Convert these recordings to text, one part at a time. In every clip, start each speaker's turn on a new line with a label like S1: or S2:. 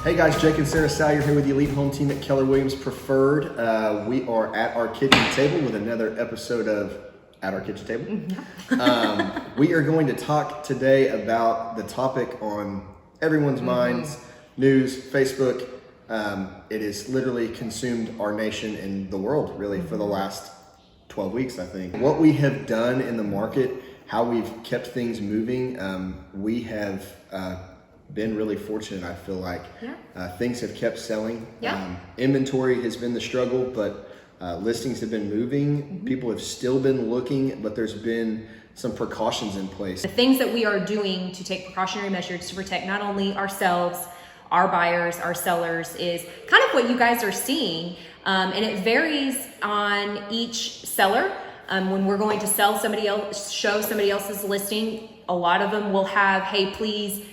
S1: Hey guys, Jake and Sarah Salyer here with the Elite Home Team at Keller Williams Preferred. We are at our kitchen table with another episode of At Our Kitchen Table. We are going to talk today about the topic on everyone's minds, news, Facebook. It has literally consumed our nation and the world really for the last 12 weeks, I think. What we have done in the market, how we've kept things moving, we have been really fortunate, I feel like. Things have kept selling. Inventory has been the struggle, but listings have been moving. People have still been looking, but there's been some precautions in place.
S2: The things that we are doing to take precautionary measures to protect not only ourselves, our buyers, our sellers, is kind of what you guys are seeing. And it varies on each seller. When we're going to sell somebody else, show somebody else's listing, a lot of them will have, hey, please,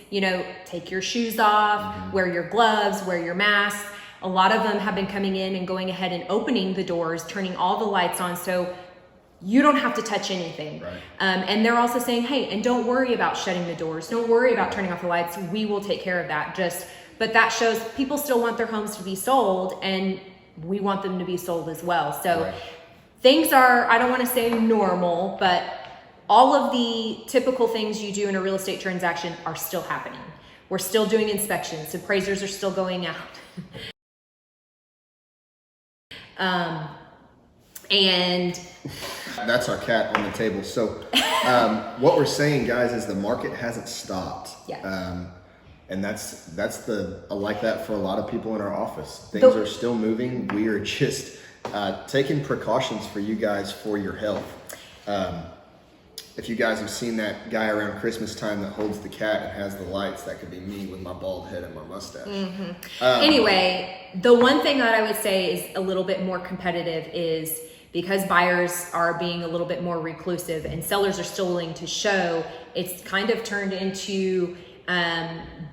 S2: take your shoes off, wear your gloves, wear your mask. A lot of them have been coming in and going ahead and opening the doors, turning all the lights on so you don't have to touch anything.
S1: Right.
S2: And they're also saying, hey, and don't worry about shutting the doors. Don't worry about turning off the lights. We will take care of that. But that shows people still want their homes to be sold, and we want them to be sold as well. So things are, I don't want to say normal, but all of the typical things you do in a real estate transaction are still happening. We're still doing inspections. Appraisers are still going out. And
S1: that's our cat on the table. So what we're saying, guys, is the market hasn't stopped. And that's I like that for a lot of people in our office. Things are still moving. We are just taking precautions for you guys for your health. If you guys have seen that guy around Christmas time that holds the cat and has the lights, that could be me with my bald head and my mustache.
S2: Anyway, the one thing that I would say is a little bit more competitive is because buyers are being a little bit more reclusive and sellers are still willing to show, it's kind of turned into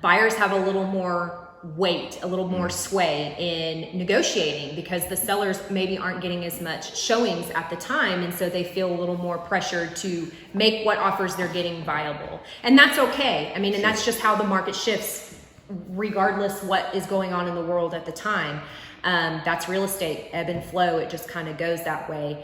S2: buyers have a little more weight, a little more sway in negotiating because the sellers maybe aren't getting as much showings at the time, and so they feel a little more pressured to make what offers they're getting viable. And that's okay. I mean, and that's just how the market shifts regardless what is going on in the world at the time. That's real estate, ebb and flow. It just kind of goes that way.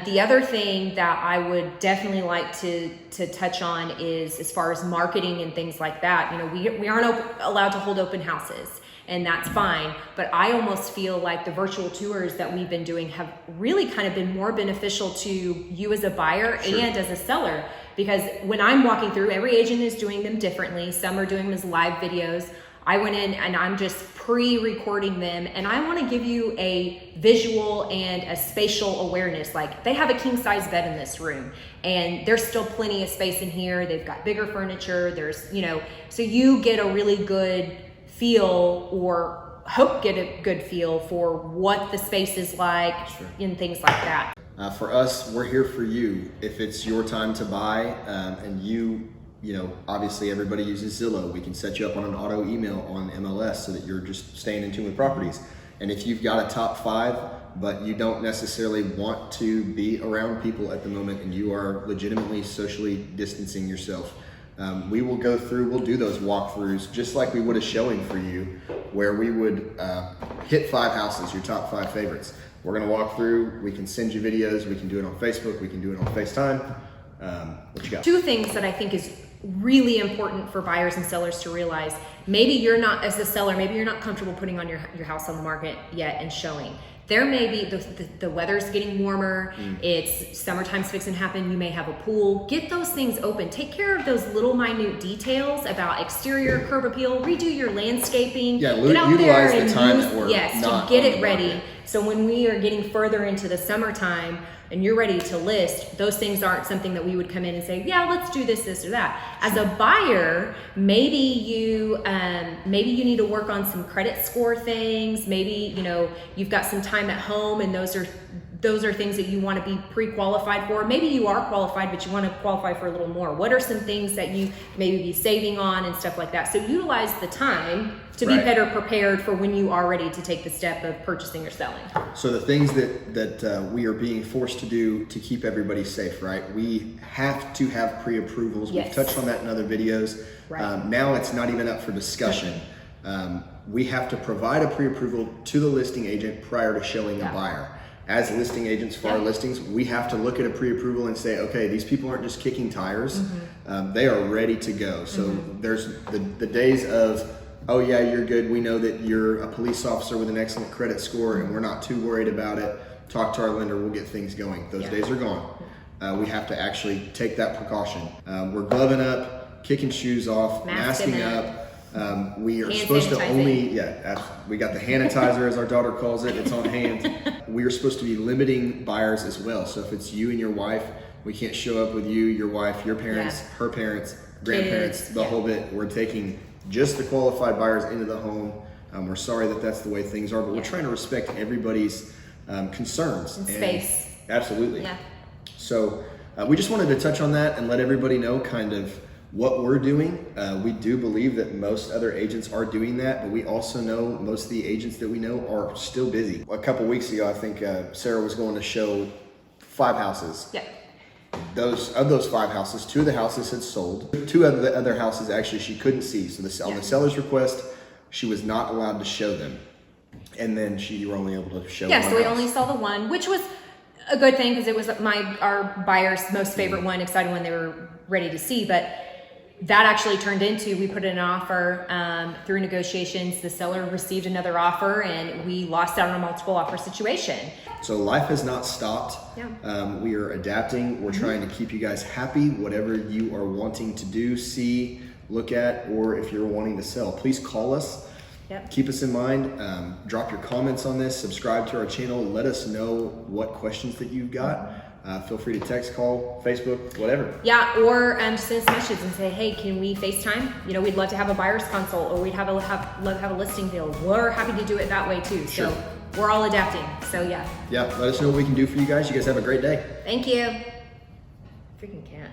S2: The other thing that I would definitely like to touch on is as far as marketing and things like that. We aren't allowed to hold open houses, and that's fine. But I almost feel like the virtual tours that we've been doing have really kind of been more beneficial to you as a buyer and as a seller. Because when I'm walking through, every agent is doing them differently. Some are doing them as live videos. I went in and I'm just pre-recording them, and I want to give you a visual and a spatial awareness. Like, they have a king size bed in this room and there's still plenty of space in here. They've got bigger furniture. There's, so you get a really good feel, or hope get a good feel for what the space is like and things like that.
S1: For us, we're here for you. If it's your time to buy and obviously everybody uses Zillow. We can set you up on an auto email on MLS so that you're just staying in tune with properties. And if you've got a top 5, but you don't necessarily want to be around people at the moment and you are legitimately socially distancing yourself, we will go through, we'll do those walkthroughs just like we would a showing for you, where we would hit 5 houses, your top 5 favorites. We're gonna walk through, we can send you videos, we can do it on Facebook, we can do it on FaceTime. What you got?
S2: 2 things that I think is really important for buyers and sellers to realize. Maybe you're not, as a seller, maybe you're not comfortable putting on your house on the market yet and showing. There may be, the weather's getting warmer, it's summertime's fixing to happen, you may have a pool. Get those things open. Take care of those little minute details about exterior curb appeal, redo your landscaping.
S1: Get out there and the time that we're
S2: to get it ready. So when we are getting further into the summertime and you're ready to list, those things aren't something that we would come in and say, yeah, let's do this or that. As a buyer, maybe you need to work on some credit score things. Maybe, you've got some time at home and those are things that you want to be pre-qualified for. Maybe you are qualified, but you want to qualify for a little more. What are some things that you maybe be saving on and stuff like that? So utilize the time to be better prepared for when you are ready to take the step of purchasing or selling.
S1: So the things that we are being forced to do to keep everybody safe, right? We have to have pre-approvals. We've touched on that in other videos. Now it's not even up for discussion. we have to provide a pre-approval to the listing agent prior to showing a buyer. As listing agents for our listings, we have to look at a pre-approval and say, okay, these people aren't just kicking tires, they are ready to go. So there's the days of, oh yeah, you're good, we know that you're a police officer with an excellent credit score and we're not too worried about it, talk to our lender, we'll get things going. Those days are gone. We have to actually take that precaution. We're gloving up, kicking shoes off, masking up. We are supposed to only, we got the handitizer as our daughter calls it, it's on hand. We are supposed to be limiting buyers as well. So if it's you and your wife, we can't show up with you, your wife, your parents, her parents, grandparents, the whole bit. We're taking just the qualified buyers into the home. We're sorry that that's the way things are, but we're trying to respect everybody's concerns.
S2: And space.
S1: Absolutely. Yeah. So we just wanted to touch on that and let everybody know kind of what we're doing. We do believe that most other agents are doing that, but we also know most of the agents that we know are still busy. A couple weeks ago, I think Sarah was going to show 5 houses. Yeah. Of those 5 houses, 2 of the houses had sold. 2 of the other houses actually she couldn't see. So on the seller's request, she was not allowed to show them. And then you were only able to show one
S2: so we
S1: house.
S2: only saw the one, which was a good thing because it was our buyer's most favorite one, excited when they were ready to see. But that actually turned into, we put in an offer through negotiations. The seller received another offer and we lost out on a multiple offer situation.
S1: So life has not stopped. Yeah. We are adapting. We're trying to keep you guys happy. Whatever you are wanting to do, see, look at, or if you're wanting to sell, please call us. Yep. Keep us in mind. Drop your comments on this. Subscribe to our channel. Let us know what questions that you've got. Feel free to text, call, Facebook, whatever. Yeah, or just send us messages and say, hey, can we FaceTime? You know, we'd love to have a buyer's consult, or we'd love to have a listing deal. We're happy to do it that way too. So we're all adapting. So yeah. Yeah, let us know what we can do for you guys. You guys have a great day. Thank you. Freaking cat.